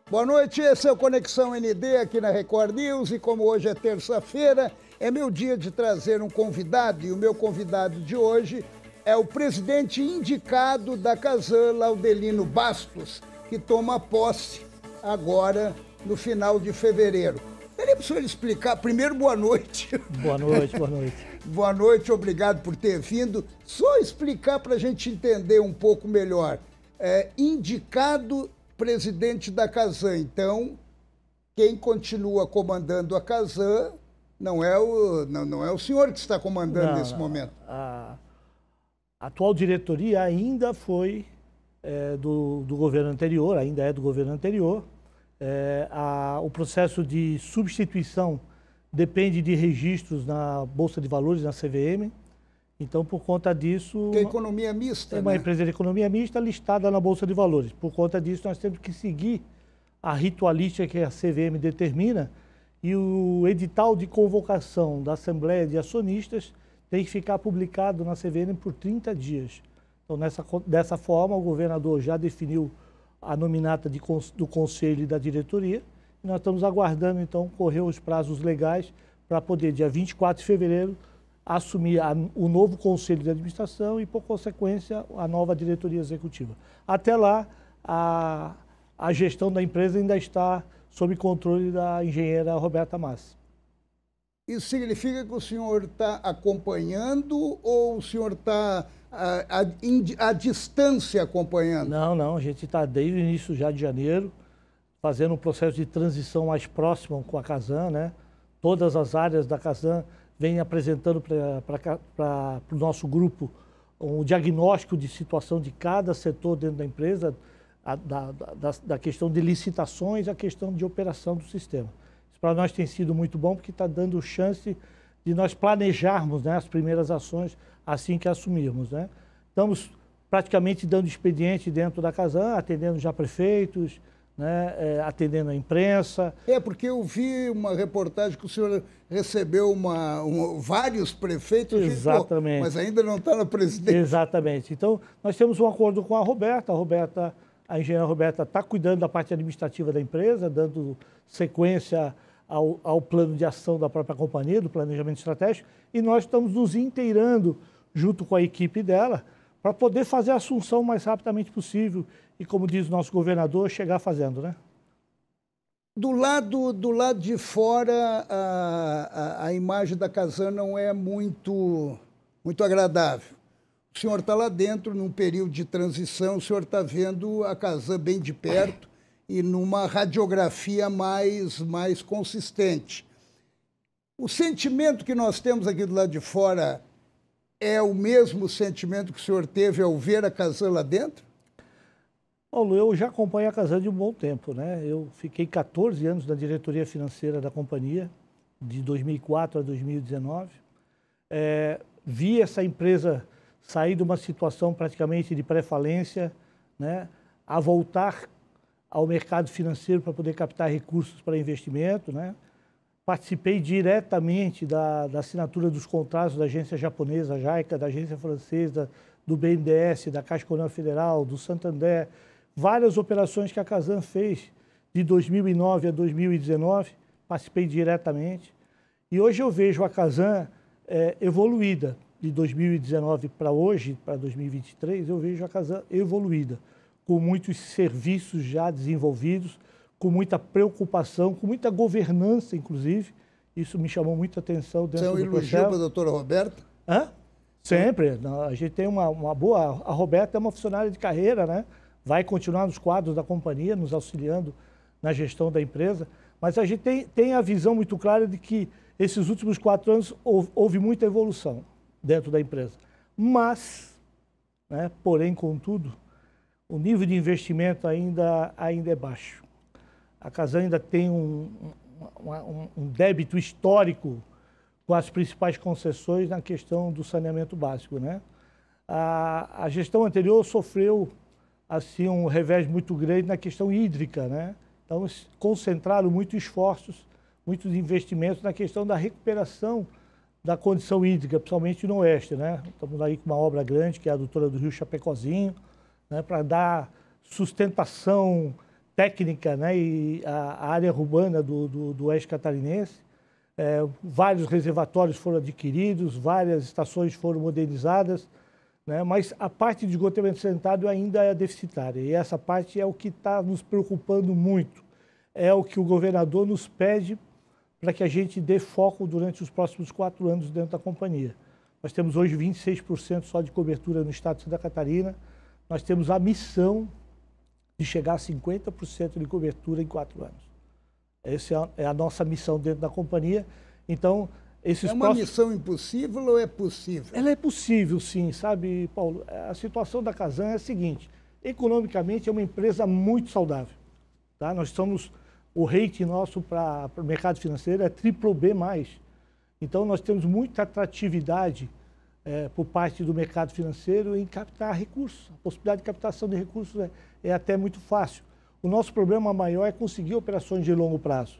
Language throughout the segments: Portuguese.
Boa noite, esse é o Conexão ND aqui na Record News e como hoje é terça-feira, é meu dia de trazer um convidado e o meu convidado de hoje é o presidente indicado da Casan, Laudelino Bastos, que toma posse agora no final de fevereiro. Queria para o senhor explicar, primeiro, boa noite. Boa noite, boa noite. Boa noite, obrigado por ter vindo. Só explicar para a gente entender um pouco melhor. Indicado presidente da Casan, então, quem continua comandando a Casan não é o senhor que está comandando nesse momento. A atual diretoria ainda foi do governo anterior, ainda é do governo anterior. O processo de substituição depende de registros na Bolsa de Valores, na CVM. Então, por conta disso... Que é economia mista, é uma empresa de economia mista listada na Bolsa de Valores. Por conta disso, nós temos que seguir a ritualística que a CVM determina e o edital de convocação da Assembleia de Acionistas tem que ficar publicado na CVM por 30 dias. Então, dessa forma, o governador já definiu a nominata do Conselho e da diretoria e nós estamos aguardando, então, correr os prazos legais para poder, dia 24 de fevereiro, assumir o novo Conselho de Administração e, por consequência, a nova diretoria executiva. Até lá, a gestão da empresa ainda está sob controle da engenheira Roberta Massi. Isso significa que o senhor está acompanhando ou o senhor está à distância acompanhando? Não, a gente está desde o início já de janeiro, fazendo um processo de transição mais próximo com a Casan, né? Todas as áreas da Casan vem apresentando para o nosso grupo um diagnóstico de situação de cada setor dentro da empresa, da questão de licitações, a questão de operação do sistema. Isso para nós tem sido muito bom, porque está dando chance de nós planejarmos, né, as primeiras ações assim que assumirmos, né? Estamos praticamente dando expediente dentro da Casan, atendendo já prefeitos, né, atendendo a imprensa. Porque eu vi uma reportagem que o senhor recebeu vários prefeitos. Exatamente. Mas ainda não está na presidência. Exatamente. Então, nós temos um acordo com a Roberta. A engenheira Roberta está cuidando da parte administrativa da empresa, dando sequência ao plano de ação da própria companhia, do planejamento estratégico, e nós estamos nos inteirando junto com a equipe dela para poder fazer a assunção o mais rapidamente possível e, como diz o nosso governador, chegar fazendo, né? Do lado de fora, a imagem da Casan não é muito agradável. O senhor está lá dentro, num período de transição, o senhor está vendo a Casan bem de perto e numa radiografia mais consistente. O sentimento que nós temos aqui do lado de fora é o mesmo sentimento que o senhor teve ao ver a Casan lá dentro? Paulo, eu já acompanho a Casan de um bom tempo, né? Eu fiquei 14 anos na diretoria financeira da companhia, de 2004 a 2019. Vi essa empresa sair de uma situação praticamente de pré-falência, né, a voltar ao mercado financeiro para poder captar recursos para investimento, né? Participei diretamente da assinatura dos contratos da agência japonesa, a JAICA, da agência francesa, do BNDES, da Caixa Econômica Federal, do Santander, várias operações que a Casan fez de 2009 a 2019, participei diretamente. E hoje eu vejo a Casan evoluída. De 2019 para hoje, para 2023, eu vejo a Casan evoluída, com muitos serviços já desenvolvidos, com muita preocupação, com muita governança, inclusive. Isso me chamou muita atenção dentro do processo. Você é um elogio para a doutora Roberta? Sempre. A gente tem uma boa... A Roberta é uma funcionária de carreira, né? Vai continuar nos quadros da companhia, nos auxiliando na gestão da empresa. Mas a gente tem a visão muito clara de que esses últimos 4 anos houve muita evolução dentro da empresa. Mas, né, porém, contudo, o nível de investimento ainda é baixo. A Casan ainda tem um débito histórico com as principais concessões na questão do saneamento básico, né? A gestão anterior sofreu assim, um revés muito grande na questão hídrica, né? Então, concentraram muitos esforços, muitos investimentos na questão da recuperação da condição hídrica, principalmente no oeste, né? Estamos aí com uma obra grande, que é a adutora do Rio Chapecozinho, né? Para dar sustentação técnica, né, e a área urbana do Oeste Catarinense. Vários reservatórios foram adquiridos, várias estações foram modernizadas, né, mas a parte de esgotamento sanitário ainda é deficitária. E essa parte é o que está nos preocupando muito. É o que o governador nos pede para que a gente dê foco durante os próximos 4 anos dentro da companhia. Nós temos hoje 26% só de cobertura no estado de Santa Catarina. Nós temos a missão de chegar a 50% de cobertura em 4 anos. Essa é a nossa missão dentro da companhia. Então, é uma missão impossível ou é possível? Ela é possível, sim, sabe, Paulo? A situação da Casan é a seguinte: economicamente é uma empresa muito saudável. Tá? Nós somos, o rating nosso para o mercado financeiro é BBB+. Então, nós temos muita atratividade por parte do mercado financeiro em captar recursos. A possibilidade de captação de recursos é até muito fácil. O nosso problema maior é conseguir operações de longo prazo.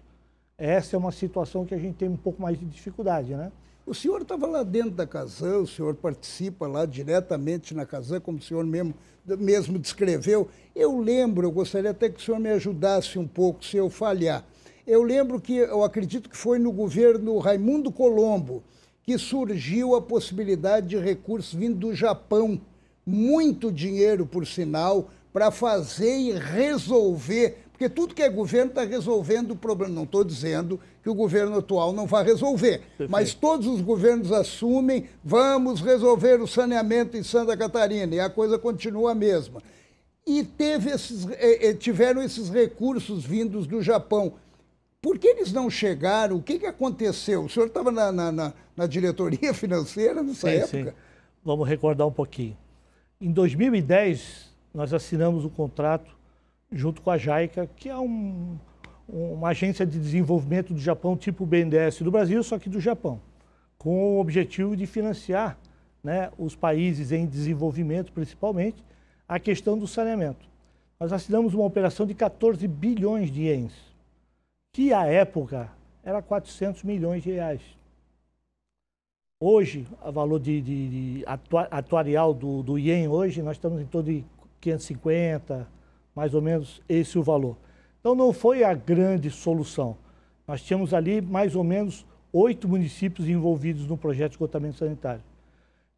Essa é uma situação que a gente tem um pouco mais de dificuldade, né? O senhor estava lá dentro da Casan, o senhor participa lá diretamente na Casan, como o senhor mesmo descreveu. Eu lembro, eu gostaria até que o senhor me ajudasse um pouco se eu falhar. Eu lembro que, eu acredito que foi no governo Raimundo Colombo, que surgiu a possibilidade de recursos vindo do Japão, muito dinheiro, por sinal, para fazer e resolver, porque tudo que é governo está resolvendo o problema. Não estou dizendo que o governo atual não vai resolver, perfeito, mas todos os governos assumem, vamos resolver o saneamento em Santa Catarina, e a coisa continua a mesma. E tiveram esses recursos vindos do Japão. Por que eles não chegaram? O que aconteceu? O senhor estava na diretoria financeira nessa época? Sim. Vamos recordar um pouquinho. Em 2010, nós assinamos um contrato junto com a JICA, que é uma agência de desenvolvimento do Japão, tipo BNDES do Brasil, só que do Japão, com o objetivo de financiar, né, os países em desenvolvimento, principalmente, a questão do saneamento. Nós assinamos uma operação de 14 bilhões de ienes, que à época era 400 milhões de reais. Hoje, o valor atuarial do ien hoje, nós estamos em torno de 550, mais ou menos esse o valor. Então não foi a grande solução. Nós tínhamos ali mais ou menos 8 municípios envolvidos no projeto de esgotamento sanitário.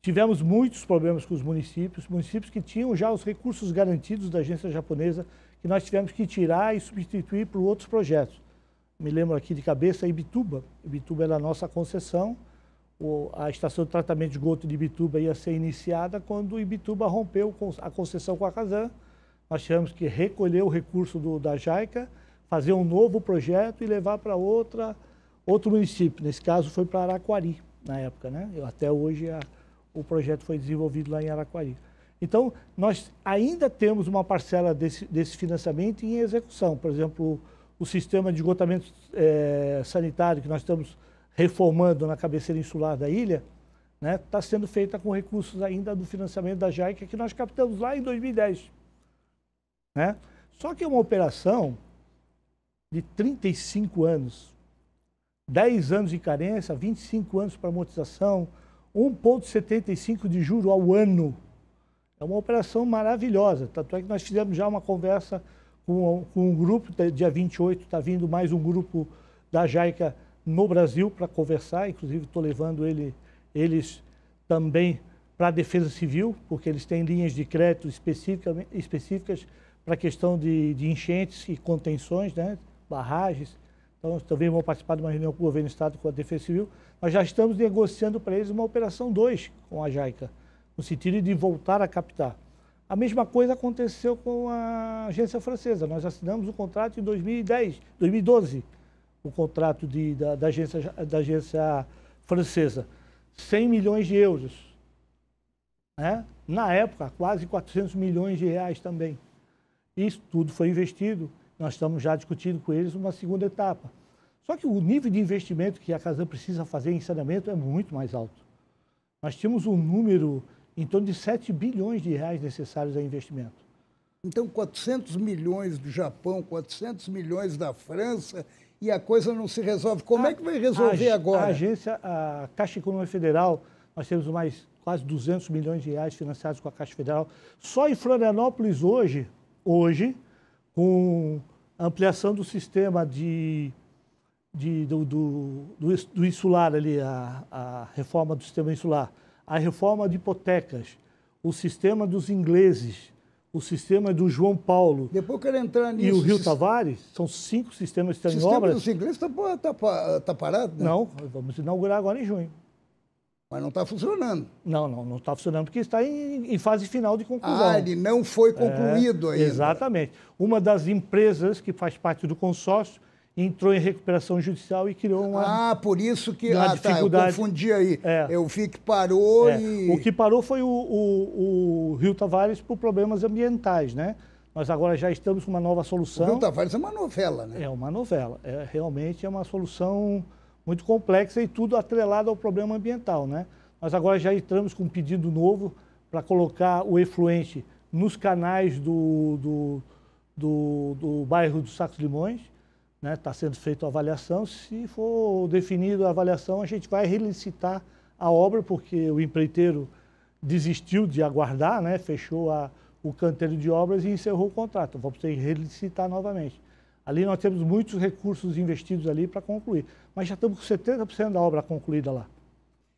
Tivemos muitos problemas com os municípios que tinham já os recursos garantidos da agência japonesa, que nós tivemos que tirar e substituir por outros projetos. Me lembro aqui de cabeça, Ibituba. Ibituba era a nossa concessão. A estação de tratamento de esgoto de Ibituba ia ser iniciada quando Ibituba rompeu a concessão com a Casan. Nós tivemos que recolher o recurso da JICA, fazer um novo projeto e levar para outro município. Nesse caso foi para Araquari, na época, né? Até hoje o projeto foi desenvolvido lá em Araquari. Então, nós ainda temos uma parcela desse financiamento em execução. Por exemplo, o sistema de esgotamento sanitário que nós estamos reformando na cabeceira insular da ilha, né, está sendo feita com recursos ainda do financiamento da JICA, que nós captamos lá em 2010. Né? Só que é uma operação de 35 anos, 10 anos de carência, 25 anos para amortização, 1,75 de juro ao ano. É uma operação maravilhosa. Tanto é que nós fizemos já uma conversa com um grupo, dia 28 está vindo mais um grupo da JICA no Brasil para conversar, inclusive estou levando eles também para a Defesa Civil, porque eles têm linhas de crédito específicas para a questão de enchentes e contenções, né, barragens. Então, também vão participar de uma reunião com o Governo do Estado, com a Defesa Civil. Nós já estamos negociando para eles uma Operação 2 com a JICA, no sentido de voltar a captar. A mesma coisa aconteceu com a agência francesa. Nós assinamos o contrato em 2012, o contrato da agência francesa, 100 milhões de euros. Né? Na época, quase 400 milhões de reais também. Isso tudo foi investido. Nós estamos já discutindo com eles uma segunda etapa. Só que o nível de investimento que a Casan precisa fazer em saneamento é muito mais alto. Nós tínhamos um número em torno de 7 bilhões de reais necessários a investimento. Então, 400 milhões do Japão, 400 milhões da França, e a coisa não se resolve. Como é que vai resolver agora? A Caixa Econômica Federal, nós temos mais quase 200 milhões de reais financiados com a Caixa Federal. Só em Florianópolis hoje, com a ampliação do sistema do insular ali, a reforma do sistema insular, a reforma de hipotecas, o sistema dos ingleses, o sistema do João Paulo. Depois eu quero entrar nisso. E o Rio Tavares, são 5 sistemas que estão em obras. O sistema dos ingleses está parado, né? Não, vamos inaugurar agora em junho. Mas não está funcionando. Não está funcionando porque está em fase final de conclusão. Ah, ele não foi concluído ainda. Exatamente. Uma das empresas que faz parte do consórcio entrou em recuperação judicial e criou uma... Ah, por isso que... dificuldade. Eu confundi aí. Eu vi que parou e... O que parou foi o Rio Tavares por problemas ambientais, né? Nós agora já estamos com uma nova solução. O Rio Tavares é uma novela, né? É uma novela. Realmente é uma solução muito complexa e tudo atrelado ao problema ambiental, né? Nós agora já entramos com um pedido novo para colocar o efluente nos canais do bairro dos Sacos Limões, né? Está sendo feita a avaliação. Se for definida a avaliação, a gente vai relicitar a obra, porque o empreiteiro desistiu de aguardar, né? Fechou o canteiro de obras e encerrou o contrato. Vamos ter que relicitar novamente. Ali nós temos muitos recursos investidos ali para concluir, mas já estamos com 70% da obra concluída lá.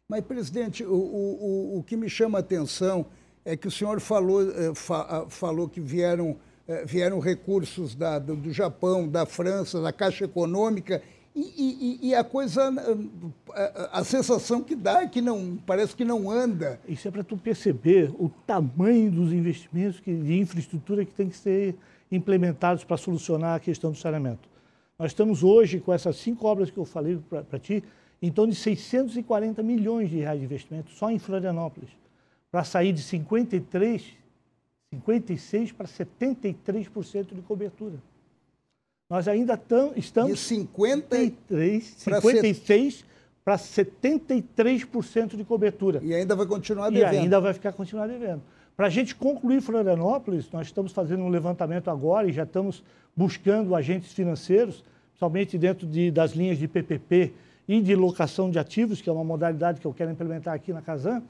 Mas, presidente, o que me chama a atenção é que o senhor falou que vieram recursos do Japão, da França, da Caixa Econômica, e a coisa, a sensação que dá é que parece que não anda. Isso é para tu perceber o tamanho dos investimentos de infraestrutura que tem que ser implementados para solucionar a questão do saneamento. Nós estamos hoje, com essas 5 obras que eu falei para ti, em torno de 640 milhões de reais de investimento só em Florianópolis, para sair de 56% para 73% de cobertura. Nós ainda estamos... De 56 para 73% de cobertura. E ainda vai continuar devendo. E ainda vai continuar devendo. Para a gente concluir Florianópolis, nós estamos fazendo um levantamento agora e já estamos buscando agentes financeiros, somente dentro das linhas de PPP e de locação de ativos, que é uma modalidade que eu quero implementar aqui na Casan.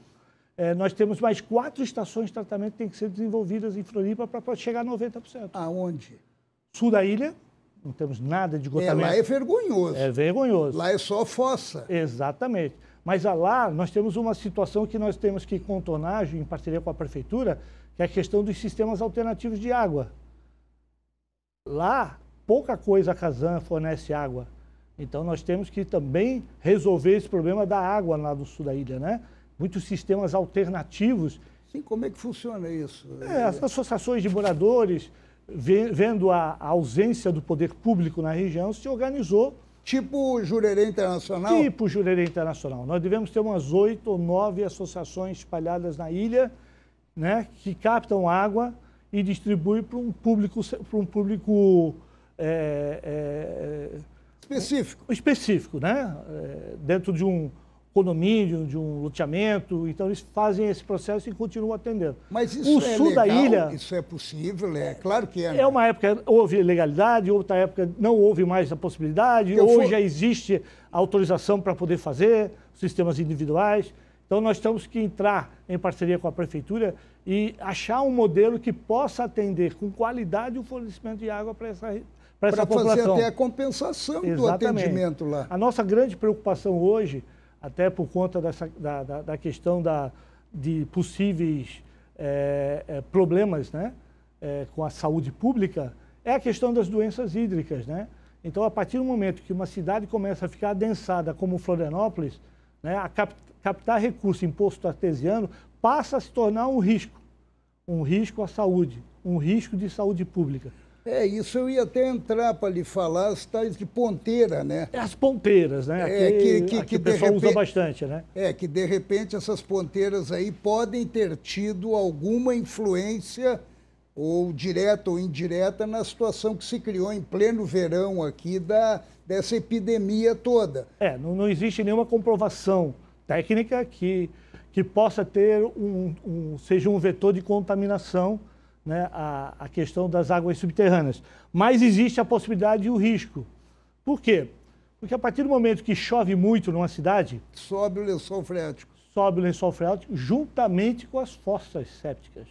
Nós temos mais 4 estações de tratamento que têm que ser desenvolvidas em Floripa para chegar a 90%. Aonde? Sul da ilha, não temos nada de esgotamento. Lá é vergonhoso. É vergonhoso. Lá é só fossa. Exatamente. Mas lá nós temos uma situação que nós temos que contornar em parceria com a prefeitura, que é a questão dos sistemas alternativos de água. Lá, pouca coisa a Casan fornece água. Então nós temos que também resolver esse problema da água lá do sul da ilha, né? Muitos sistemas alternativos. Sim, como é que funciona isso? As associações de moradores, vendo a ausência do poder público na região, se organizou. Tipo Jurerê Internacional? Tipo Jurerê Internacional. Nós devemos ter umas 8 ou 9 associações espalhadas na ilha, né, que captam água e distribuem para um público específico, né? Dentro de um condomínio, de um loteamento. Então, eles fazem esse processo e continuam atendendo. Mas isso o sul da ilha, isso é possível? Claro que é. É uma época houve ilegalidade, outra época não houve mais a possibilidade, hoje já existe a autorização para poder fazer sistemas individuais. Então, nós temos que entrar em parceria com a prefeitura e achar um modelo que possa atender com qualidade o fornecimento de água para essa população. Para fazer até a compensação do atendimento lá. A nossa grande preocupação hoje, até por conta da questão de possíveis problemas, né, com a saúde pública, é a questão das doenças hídricas, né? Então, a partir do momento que uma cidade começa a ficar adensada como Florianópolis, né, a captar recurso em poço artesiano passa a se tornar um risco à saúde, um risco de saúde pública. Isso eu ia até entrar para lhe falar, as tais de ponteira, né? As ponteiras, né? Que o pessoal usa bastante, né? Que de repente essas ponteiras aí podem ter tido alguma influência, ou direta ou indireta, na situação que se criou em pleno verão aqui dessa epidemia toda. Não existe nenhuma comprovação técnica que possa ter seja um vetor de contaminação, né, a questão das águas subterrâneas. Mas existe a possibilidade e o risco. Por quê? Porque a partir do momento que chove muito numa cidade... Sobe o lençol freático. Sobe o lençol freático juntamente com as fossas sépticas.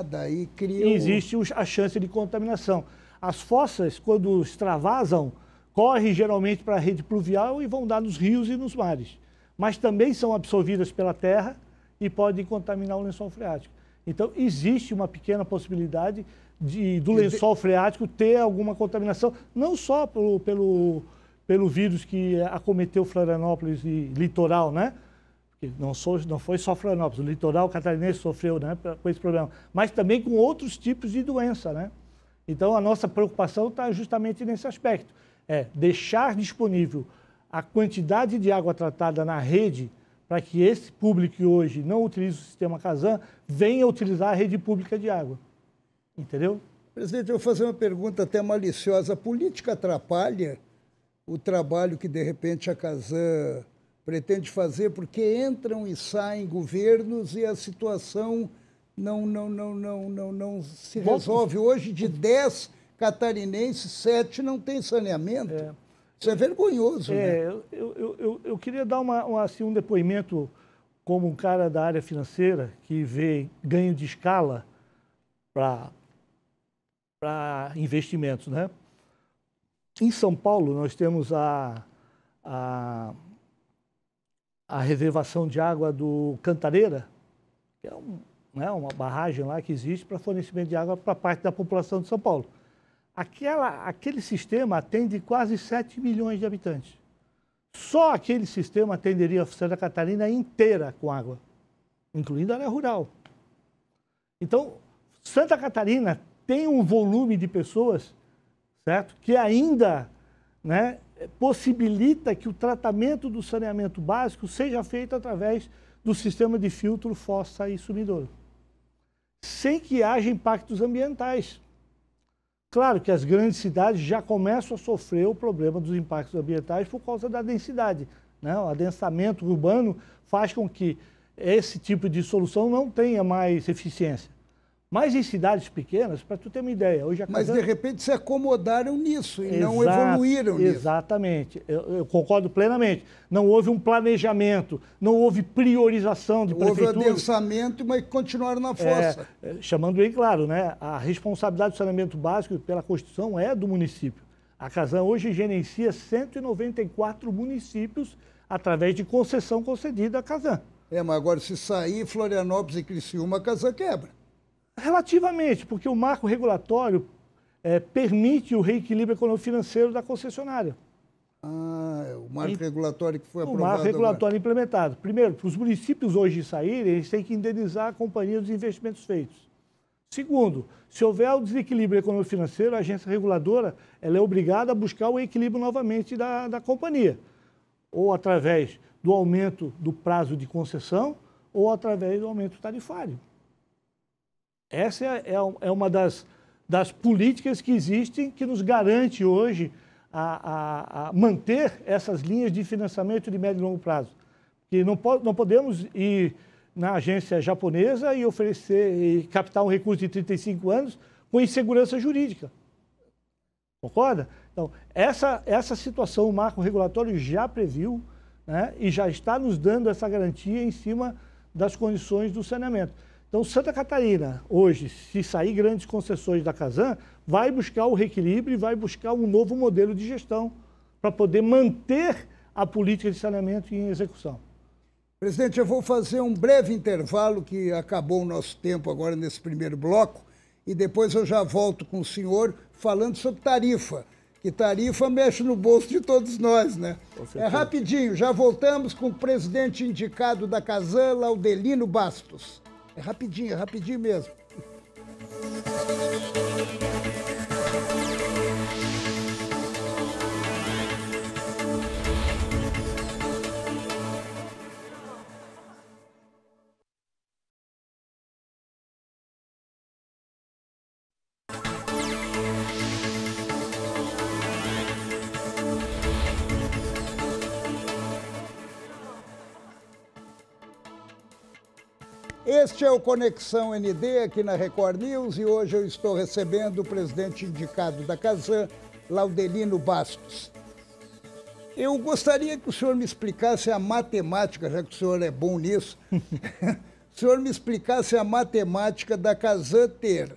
Daí cria... Existe a chance de contaminação. As fossas, quando extravasam, correm geralmente para a rede pluvial e vão dar nos rios e nos mares. Mas também são absorvidas pela terra e podem contaminar o lençol freático. Então, existe uma pequena possibilidade do lençol freático ter alguma contaminação, não só pelo vírus que acometeu Florianópolis e litoral, né? Porque não foi só Florianópolis, o litoral catarinense sofreu, né, com esse problema, mas também com outros tipos de doença, né? Então, a nossa preocupação está justamente nesse aspecto, deixar disponível a quantidade de água tratada na rede para que esse público que hoje não utiliza o sistema Casan venha utilizar a rede pública de água. Entendeu? Presidente, eu vou fazer uma pergunta até maliciosa. A política atrapalha o trabalho que, de repente, a Casan pretende fazer, porque entram e saem governos e a situação não se resolve. Hoje, de 10 catarinenses, 7 não têm saneamento. Isso é vergonhoso, né? Eu queria dar um depoimento como um cara da área financeira que vê ganho de escala para investimentos, né? Em São Paulo, nós temos a reservação de água do Cantareira, que é uma barragem lá que existe para fornecimento de água para parte da população de São Paulo. Aquele sistema atende quase 7 milhões de habitantes. Só aquele sistema atenderia a Santa Catarina inteira com água, incluindo a área rural. Então, Santa Catarina tem um volume de pessoas, certo, que ainda, né, possibilita que o tratamento do saneamento básico seja feito através do sistema de filtro, fossa e sumidouro, sem que haja impactos ambientais. Claro que as grandes cidades já começam a sofrer o problema dos impactos ambientais por causa da densidade, né? O adensamento urbano faz com que esse tipo de solução não tenha mais eficiência. Mas em cidades pequenas, para tu ter uma ideia... Hoje a Mas, de repente, se acomodaram nisso e não evoluíram nisso. Exatamente. Eu concordo plenamente. Não houve um planejamento, não houve priorização de prefeitura. Houve adensamento, mas continuaram na fossa. Chamando bem claro, né? A responsabilidade do saneamento básico pela Constituição é do município. A Casan hoje gerencia 194 municípios através de concessão concedida à Casan. Mas agora, se sair Florianópolis e Criciúma, a Casan quebra. Relativamente, porque o marco regulatório permite o reequilíbrio econômico-financeiro da concessionária. O marco regulatório que foi aprovado. O marco regulatório agora. Implementado. Primeiro, para os municípios hoje saírem, eles têm que indenizar a companhia dos investimentos feitos. Segundo, se houver o desequilíbrio econômico-financeiro, a agência reguladora ela é obrigada a buscar o equilíbrio novamente da companhia, ou através do aumento do prazo de concessão, ou através do aumento tarifário. Essa é uma das políticas que existem, que nos garante hoje a manter essas linhas de financiamento de médio e longo prazo. Porque não podemos ir na agência japonesa e oferecer e captar um recurso de 35 anos com insegurança jurídica. Concorda? Então, essa situação o marco regulatório já previu, né, e já está nos dando essa garantia em cima das condições do saneamento. Então, Santa Catarina, hoje, se sair grandes concessões da Casan, vai buscar o reequilíbrio e vai buscar um novo modelo de gestão para poder manter a política de saneamento em execução. Presidente, eu vou fazer um breve intervalo, que acabou o nosso tempo agora nesse primeiro bloco, e depois eu já volto com o senhor falando sobre tarifa, que tarifa mexe no bolso de todos nós, né? Rapidinho, já voltamos com o presidente indicado da Casan, Laudelino Bastos. É rapidinho mesmo. Este é o Conexão ND aqui na Record News e hoje eu estou recebendo o presidente indicado da Casan, Laudelino Bastos. Eu gostaria que o senhor me explicasse a matemática, já que o senhor é bom nisso, o senhor me explicasse a matemática da Casan ter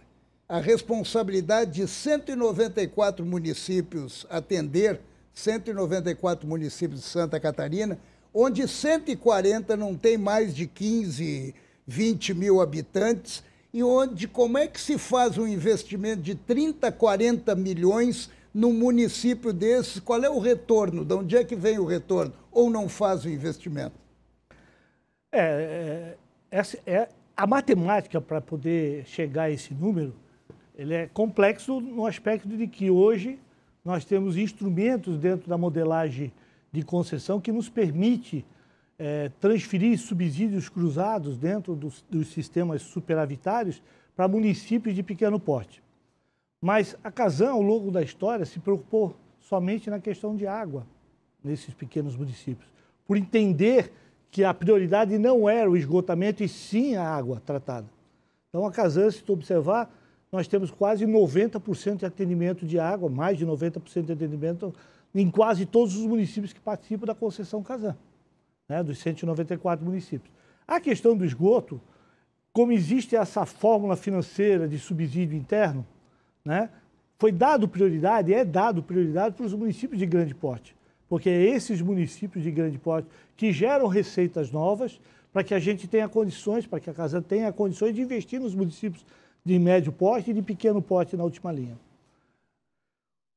a responsabilidade de 194 municípios atender, 194 municípios de Santa Catarina, onde 140 não tem mais de 15, 20 mil habitantes, e onde como é que se faz um investimento de 30, 40 milhões num município desses? Qual é o retorno? De onde é que vem o retorno? Ou não faz o investimento? A matemática para poder chegar a esse número, ele é complexo no aspecto de que hoje nós temos instrumentos dentro da modelagem de concessão que nos permite transferir subsídios cruzados dentro dos sistemas superavitários para municípios de pequeno porte. Mas a Casan, ao longo da história, se preocupou somente na questão de água nesses pequenos municípios, por entender que a prioridade não era o esgotamento e sim a água tratada. Então, a Casan, se tu observar, nós temos quase 90% de atendimento de água, mais de 90% de atendimento em quase todos os municípios que participam da concessão Casan, né, dos 194 municípios. A questão do esgoto, como existe essa fórmula financeira de subsídio interno, né, foi dado prioridade, é dado prioridade para os municípios de grande porte, porque é esses municípios de grande porte que geram receitas novas para que a gente tenha condições, para que a Casan tenha condições de investir nos municípios de médio porte e de pequeno porte na última linha.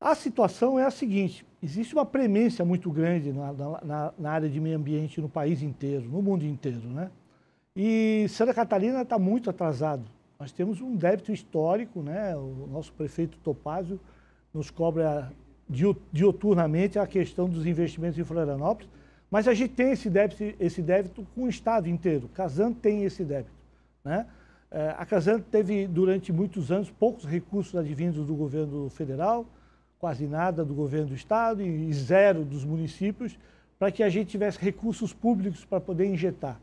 A situação é a seguinte: existe uma premência muito grande na área de meio ambiente no país inteiro, no mundo inteiro, né? E Santa Catarina está muito atrasado. Nós temos um débito histórico, né? O nosso prefeito Topázio nos cobra diuturnamente a questão dos investimentos em Florianópolis, mas a gente tem esse débito com o Estado inteiro. Casan tem esse débito, né? A Casan teve, durante muitos anos, poucos recursos advindos do governo federal, quase nada do governo do Estado e zero dos municípios, para que a gente tivesse recursos públicos para poder injetar.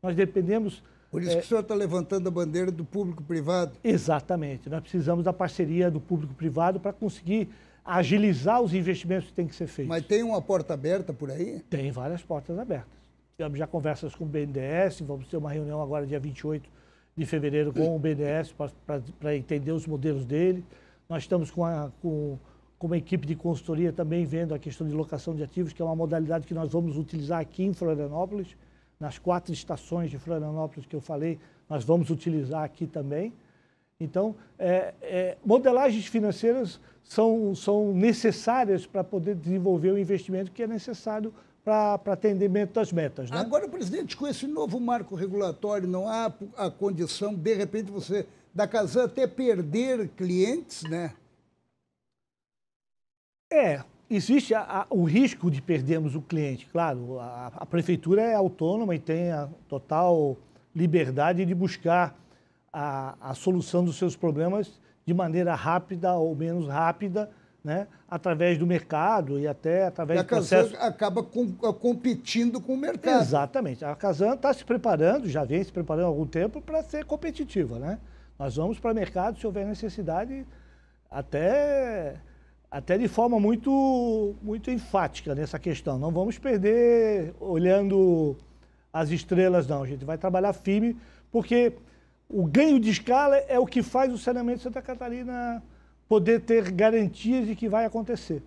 Nós dependemos... Por isso que o senhor está levantando a bandeira do público-privado? Exatamente. Nós precisamos da parceria do público-privado para conseguir agilizar os investimentos que têm que ser feitos. Mas tem uma porta aberta por aí? Tem várias portas abertas. Temos já conversas com o BNDES, vamos ter uma reunião agora dia 28 de fevereiro com o BNDES para entender os modelos dele. Nós estamos com uma equipe de consultoria também vendo a questão de locação de ativos, que é uma modalidade que nós vamos utilizar aqui em Florianópolis, nas 4 estações de Florianópolis que eu falei, nós vamos utilizar aqui também. Então, modelagens financeiras são necessárias para poder desenvolver o investimento que é necessário para atendimento das metas, né? Agora, presidente, com esse novo marco regulatório, não há a condição, de repente, você, da Casan, até perder clientes, né? Existe o risco de perdermos o cliente, claro. A prefeitura é autônoma e tem a total liberdade de buscar a solução dos seus problemas de maneira rápida ou menos rápida, né, através do mercado e até através do processo... A Casan acaba competindo com o mercado. Exatamente. A Casan está se preparando, já vem se preparando há algum tempo para ser competitiva, né? Nós vamos para o mercado se houver necessidade, até de forma muito enfática nessa questão. Não vamos perder olhando as estrelas, não. A gente vai trabalhar firme, porque o ganho de escala é o que faz o saneamento de Santa Catarina poder ter garantias de que vai acontecer.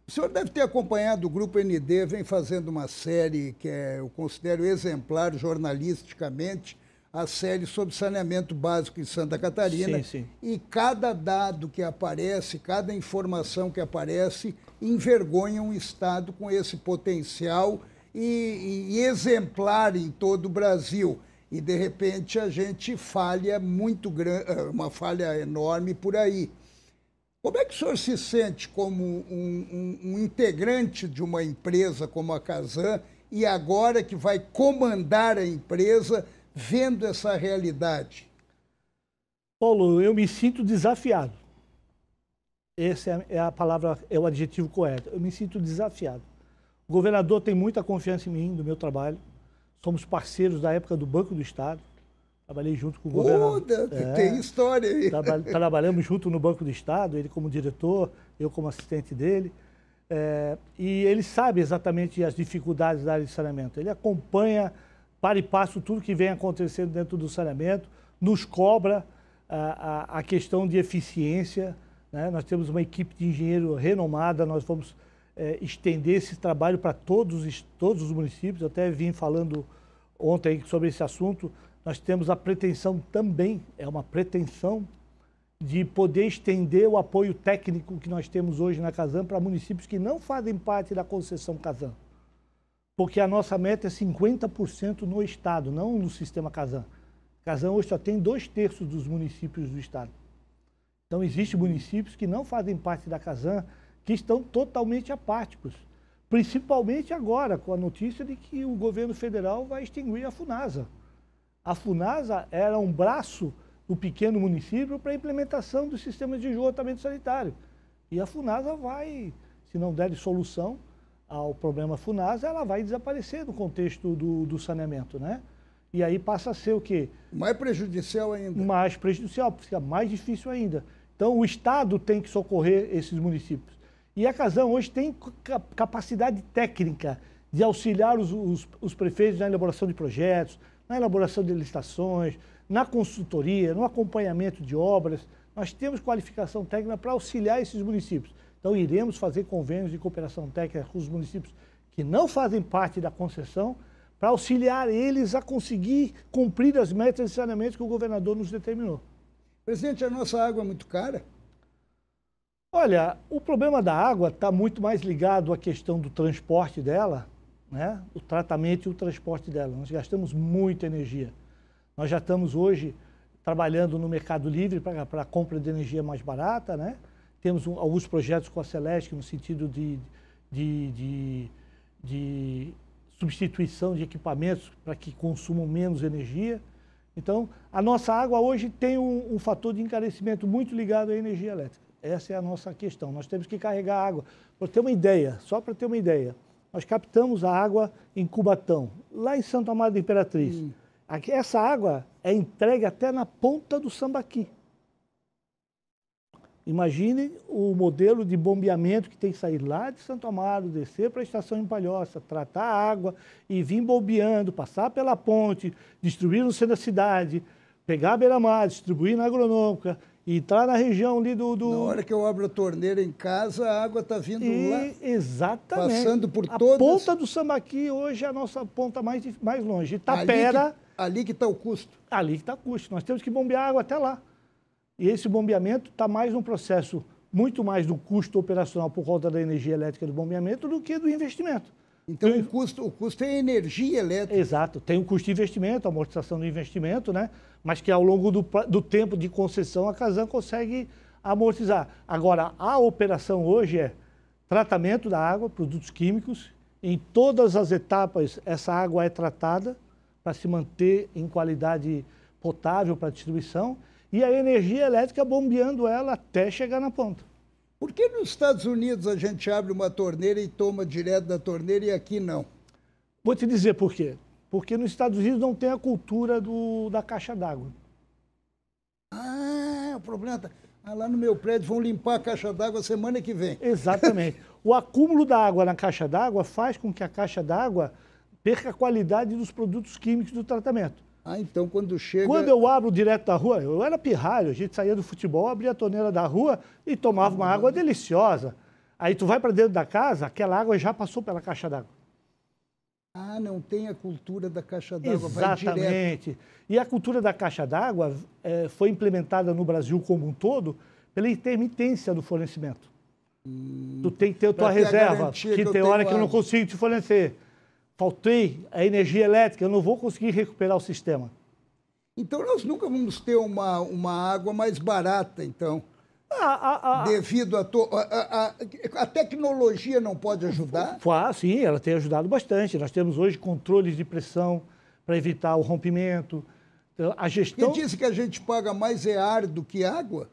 O senhor deve ter acompanhado o Grupo ND, vem fazendo uma série que eu considero exemplar jornalisticamente, a série sobre saneamento básico em Santa Catarina. Sim, sim. E cada dado que aparece, cada informação que aparece, envergonha um Estado com esse potencial e exemplar em todo o Brasil. E, de repente, a gente falha muito grande, uma falha enorme por aí. Como é que o senhor se sente como um integrante de uma empresa como a Casan e agora que vai comandar a empresa, vendo essa realidade? Paulo, eu me sinto desafiado. Essa é a palavra, é o adjetivo correto. Eu me sinto desafiado. O governador tem muita confiança em mim, no meu trabalho. Somos parceiros da época do Banco do Estado. Trabalhei junto com o governador. Tem história aí. Trabalhamos junto no Banco do Estado, ele como diretor, eu como assistente dele. E ele sabe exatamente as dificuldades da área de saneamento. Ele acompanha para e passo tudo que vem acontecendo dentro do saneamento, nos cobra a questão de eficiência, né? Nós temos uma equipe de engenheiro renomada, nós vamos estender esse trabalho para todos os municípios. Eu até vim falando ontem sobre esse assunto. Nós temos a pretensão também, é uma pretensão, de poder estender o apoio técnico que nós temos hoje na Casan para municípios que não fazem parte da concessão Casan. Porque a nossa meta é 50% no Estado, não no sistema Casan. Casan hoje só tem 2/3 dos municípios do Estado. Então, existem municípios que não fazem parte da Casan, que estão totalmente apáticos. Principalmente agora, com a notícia de que o governo federal vai extinguir a FUNASA. A FUNASA era um braço do pequeno município para a implementação do sistema de esgotamento sanitário. E a FUNASA vai, se não der solução ao problema FUNASA, ela vai desaparecer no contexto do saneamento, né? E aí passa a ser o quê? Mais prejudicial ainda. Mais prejudicial, fica mais difícil ainda. Então, o Estado tem que socorrer esses municípios. E a Casan hoje tem capacidade técnica de auxiliar os prefeitos na elaboração de projetos, na elaboração de licitações, na consultoria, no acompanhamento de obras. Nós temos qualificação técnica para auxiliar esses municípios. Então, iremos fazer convênios de cooperação técnica com os municípios que não fazem parte da concessão, para auxiliar eles a conseguir cumprir as metas de saneamento que o governador nos determinou. Presidente, a nossa água é muito cara? Olha, o problema da água está muito mais ligado à questão do transporte dela, né? O tratamento e o transporte dela. Nós gastamos muita energia. Nós já estamos hoje trabalhando no Mercado Livre para a compra de energia mais barata, né? Temos alguns projetos com a Celesc no sentido de substituição de equipamentos para que consumam menos energia. Então, a nossa água hoje tem um fator de encarecimento muito ligado à energia elétrica. Essa é a nossa questão. Nós temos que carregar água. Para ter uma ideia, só para ter uma ideia, nós captamos a água em Cubatão, lá em Santo Amaro da Imperatriz. Essa água é entregue até na ponta do Sambaqui. Imagine o modelo de bombeamento que tem que sair lá de Santo Amaro, descer para a estação em Palhoça, tratar a água e vir bombeando, passar pela ponte, distribuir no centro da cidade, pegar a beira-mar, distribuir na agronômica, e entrar na região ali do... Na hora que eu abro a torneira em casa, a água está vindo lá. Exatamente. Passando por todas... A ponta do Sambaqui hoje é a nossa ponta mais longe. Itapera... Ali que está o custo. Ali que está o custo. Nós temos que bombear água até lá. E esse bombeamento está mais num processo, muito mais do custo operacional por conta da energia elétrica do bombeamento do que do investimento. Então, o custo é energia elétrica. Exato. Tem um custo de investimento, amortização do investimento, né? Mas que ao longo do tempo de concessão a Casan consegue amortizar. Agora, a operação hoje é tratamento da água, produtos químicos. Em todas as etapas, essa água é tratada para se manter em qualidade potável para distribuição. E a energia elétrica bombeando ela até chegar na ponta. Por que nos Estados Unidos a gente abre uma torneira e toma direto da torneira e aqui não? Vou te dizer por quê. Porque nos Estados Unidos não tem a cultura da caixa d'água. Ah, o problema está... lá no meu prédio vão limpar a caixa d'água semana que vem. Exatamente. O acúmulo da água na caixa d'água faz com que a caixa d'água perca a qualidade dos produtos químicos do tratamento. Ah, então quando chega... Quando eu abro direto da rua, eu era pirralho, a gente saía do futebol, abria a torneira da rua e tomava uma água deliciosa. Aí tu vai para dentro da casa, aquela água já passou pela caixa d'água. Ah, não tem a cultura da caixa d'água, vai direto. Exatamente. E a cultura da caixa d'água foi implementada no Brasil como um todo pela intermitência do fornecimento. Tu tem que ter a tua reserva, que tem hora que eu não consigo te fornecer. Faltei a energia elétrica, eu não vou conseguir recuperar o sistema. Então nós nunca vamos ter uma água mais barata, então. Devido a tecnologia não pode ajudar? Sim, ela tem ajudado bastante. Nós temos hoje controles de pressão para evitar o rompimento. Então, a gestão... Quem disse que a gente paga mais ar do que água?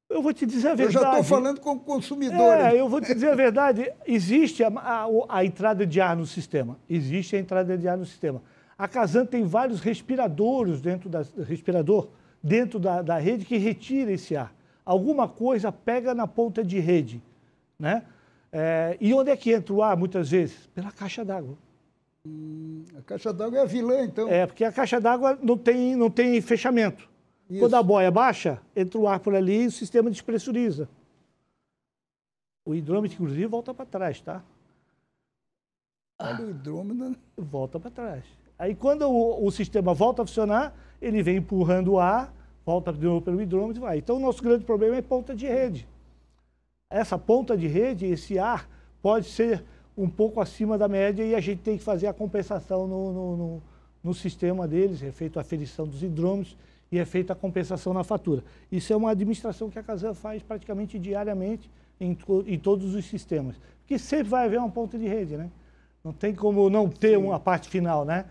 Eu vou te dizer a verdade. Eu já estou falando como consumidor. Eu vou te dizer a verdade. Existe a entrada de ar no sistema. Existe a entrada de ar no sistema. A Casan tem vários respiradores dentro da rede que retira esse ar. Alguma coisa pega na ponta de rede, né? E onde é que entra o ar, muitas vezes? Pela caixa d'água. A caixa d'água é a vilã, então. Porque a caixa d'água não tem fechamento. Isso. Quando a boia baixa, entra o ar por ali e o sistema despressuriza. O hidrômetro, inclusive, volta para trás, tá? Olha o hidrômetro. Volta para trás. Aí, quando o sistema volta a funcionar, ele vem empurrando o ar, volta de novo pelo hidrômetro e vai. Então, o nosso grande problema é ponta de rede. Essa ponta de rede, esse ar, pode ser um pouco acima da média e a gente tem que fazer a compensação no sistema deles, é feita a aferição dos hidrômetros e é feita a compensação na fatura. Isso é uma administração que a Casan faz praticamente diariamente em todos os sistemas. Porque sempre vai haver uma ponta de rede, né? Não tem como não ter uma parte final, né?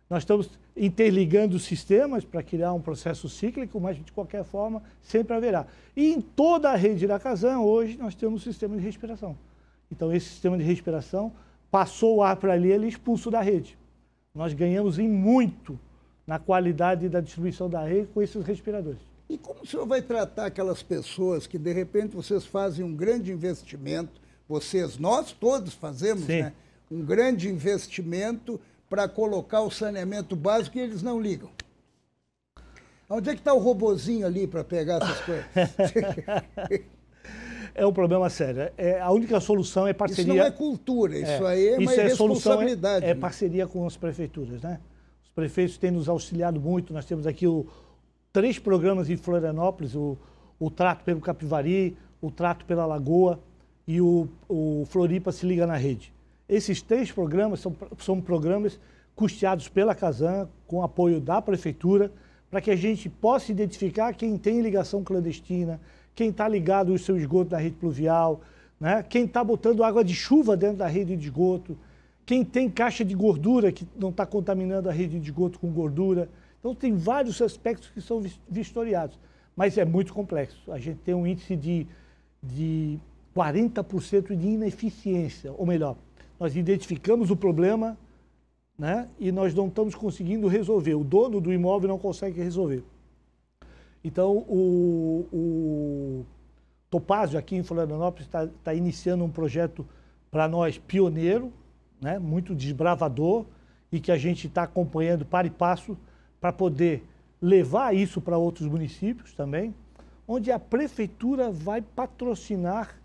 Nós estamos interligando os sistemas para criar um processo cíclico, mas de qualquer forma sempre haverá. E em toda a rede da Casan, hoje, nós temos um sistema de respiração. Então, esse sistema de respiração passou o ar para ali, ele é expulso da rede. Nós ganhamos em muito na qualidade da distribuição da rede com esses respiradores. E como o senhor vai tratar aquelas pessoas que, de repente, vocês fazem um grande investimento, nós todos fazemos, né? Um grande investimento para colocar o saneamento básico e eles não ligam? Onde é que está o robozinho ali para pegar essas coisas? É um problema sério. A única solução é parceria... Isso não é cultura, isso aí é uma irresponsabilidade. É parceria com as prefeituras, né? Os prefeitos têm nos auxiliado muito. Nós temos aqui 3 programas em Florianópolis, o Trato pelo Capivari, o Trato pela Lagoa e o Floripa se liga na rede. Esses 3 programas são programas custeados pela Casan, com apoio da prefeitura, para que a gente possa identificar quem tem ligação clandestina, quem está ligado ao seu esgoto na rede pluvial, né? Quem está botando água de chuva dentro da rede de esgoto, quem tem caixa de gordura que não está contaminando a rede de esgoto com gordura. Então, tem vários aspectos que são vistoriados, mas é muito complexo. A gente tem um índice de 40% de ineficiência, ou melhor, nós identificamos o problema, né, e nós não estamos conseguindo resolver. O dono do imóvel não consegue resolver. Então, o Topázio, aqui em Florianópolis, está iniciando um projeto para nós pioneiro, né, muito desbravador, e que a gente está acompanhando para e passo para poder levar isso para outros municípios também, onde a prefeitura vai patrocinar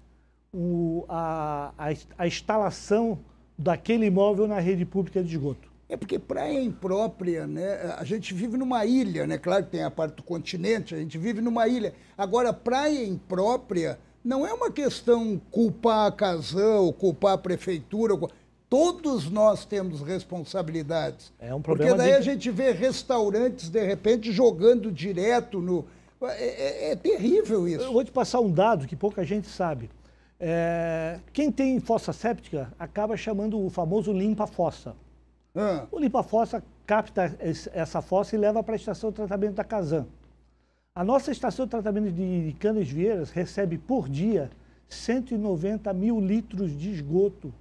a instalação daquele imóvel na rede pública de esgoto. É porque praia imprópria, né? A gente vive numa ilha, né? Claro que tem a parte do continente, a gente vive numa ilha. Agora, praia imprópria não é uma questão culpar a Casan ou culpar a prefeitura. Todos nós temos responsabilidades. É um problema. Porque daí a gente vê restaurantes, de repente, jogando direto no... É terrível isso. Eu vou te passar um dado que pouca gente sabe. Quem tem fossa séptica acaba chamando o famoso limpa-fossa. O limpa-fossa capta essa fossa e leva para a estação de tratamento da Casan. A nossa estação de tratamento de Canas Vieiras recebe por dia 190 mil litros de esgoto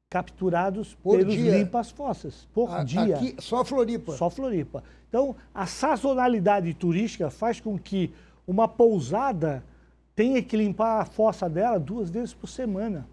capturados pelos limpa-fossas. Por dia. Aqui, só Floripa? Só Floripa. Então, a sazonalidade turística faz com que uma pousada tenha que limpar a fossa dela 2 vezes por semana.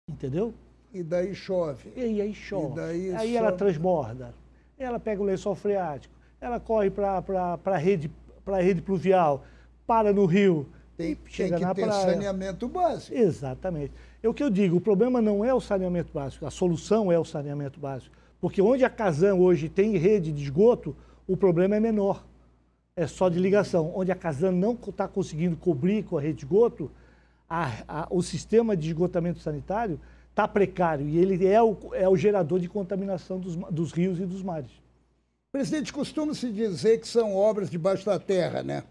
Entendeu? E daí chove. E aí chove. E daí aí ela transborda. Ela pega o lençol freático. Ela corre para a rede pluvial, para no rio. Tem que ter saneamento básico. Exatamente. É o que eu digo, o problema não é o saneamento básico, a solução é o saneamento básico. Porque onde a Casan hoje tem rede de esgoto, o problema é menor. É só de ligação. Onde a Casan não está conseguindo cobrir com a rede de esgoto, o sistema de esgotamento sanitário está precário e ele é o gerador de contaminação dos rios e dos mares. Presidente, costuma-se dizer que são obras debaixo da terra, né?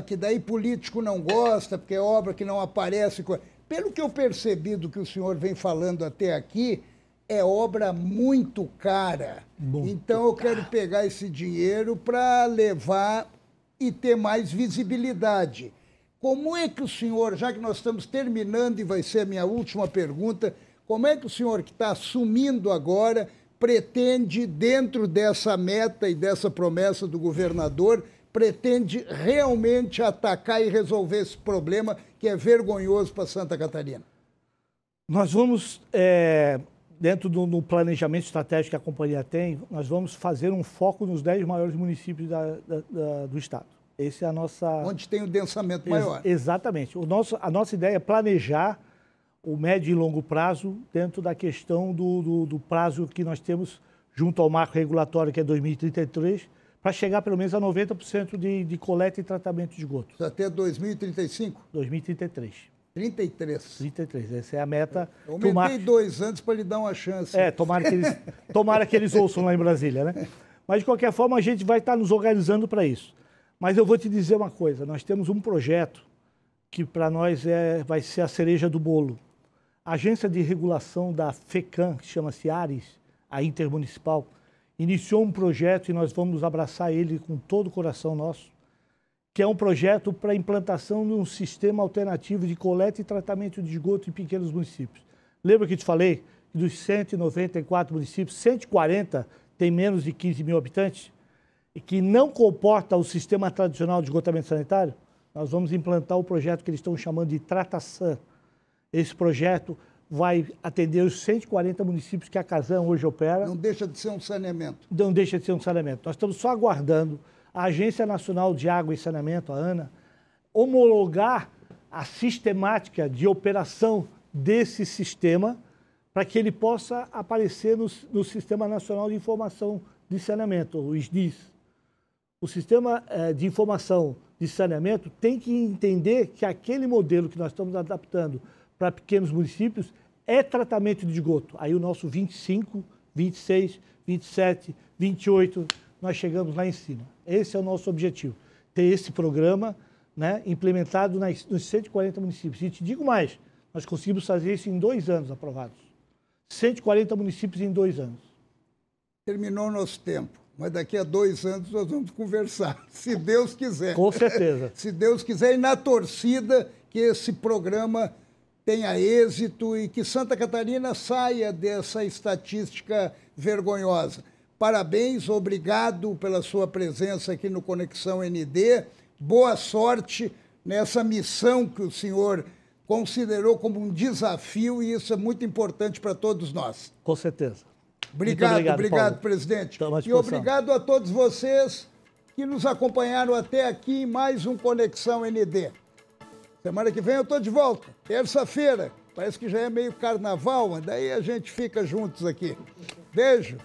Que daí político não gosta, porque é obra que não aparece. Pelo que eu percebi do que o senhor vem falando até aqui, é obra muito cara. Então eu quero pegar esse dinheiro para levar e ter mais visibilidade. Como é que o senhor, já que nós estamos terminando e vai ser a minha última pergunta, como é que o senhor que está assumindo agora pretende, dentro dessa meta e dessa promessa do governador, pretende realmente atacar e resolver esse problema que é vergonhoso para Santa Catarina? Nós vamos dentro do planejamento estratégico que a companhia tem, nós vamos fazer um foco nos 10 maiores municípios do estado. Esse é a nossa... Onde tem o densamento maior. Exatamente. A nossa ideia é planejar o médio e longo prazo dentro da questão do prazo que nós temos junto ao marco regulatório, que é 2033, para chegar pelo menos a 90% de coleta e tratamento de esgoto. Até 2035? 2033. 33. 33, essa é a meta. Eu aumentei 2 anos para lhe dar uma chance. Tomara que eles ouçam lá em Brasília, né? Mas, de qualquer forma, a gente vai estar nos organizando para isso. Mas eu vou te dizer uma coisa, nós temos um projeto que para nós vai ser a cereja do bolo. A agência de regulação da FECAM, que chama-se ARES, a Intermunicipal, iniciou um projeto e nós vamos abraçar ele com todo o coração nosso, que é um projeto para a implantação de um sistema alternativo de coleta e tratamento de esgoto em pequenos municípios. Lembra que te falei que dos 194 municípios, 140 tem menos de 15 mil habitantes e que não comporta o sistema tradicional de esgotamento sanitário? Nós vamos implantar o projeto que eles estão chamando de Tratasan. Esse projeto vai atender os 140 municípios que a Casan hoje opera. Não deixa de ser um saneamento. Não deixa de ser um saneamento. Nós estamos só aguardando a Agência Nacional de Água e Saneamento, a ANA, homologar a sistemática de operação desse sistema para que ele possa aparecer no Sistema Nacional de Informação de Saneamento, o SNIS. O Sistema de Informação de Saneamento tem que entender que aquele modelo que nós estamos adaptando para pequenos municípios é tratamento de esgoto. Aí o nosso 25, 26, 27, 28, nós chegamos lá em cima. Esse é o nosso objetivo, ter esse programa, né, implementado nos 140 municípios. E te digo mais, nós conseguimos fazer isso em 2 anos aprovados. 140 municípios em 2 anos. Terminou o nosso tempo, mas daqui a 2 anos nós vamos conversar, se Deus quiser. Com certeza. Se Deus quiser, e na torcida que esse programa tenha êxito e que Santa Catarina saia dessa estatística vergonhosa. Parabéns, obrigado pela sua presença aqui no Conexão ND. Boa sorte nessa missão que o senhor considerou como um desafio e isso é muito importante para todos nós. Com certeza. Obrigado, presidente. E obrigado a todos vocês que nos acompanharam até aqui em mais um Conexão ND. Semana que vem eu estou de volta, terça-feira. Parece que já é meio carnaval, mas daí a gente fica juntos aqui. Beijo.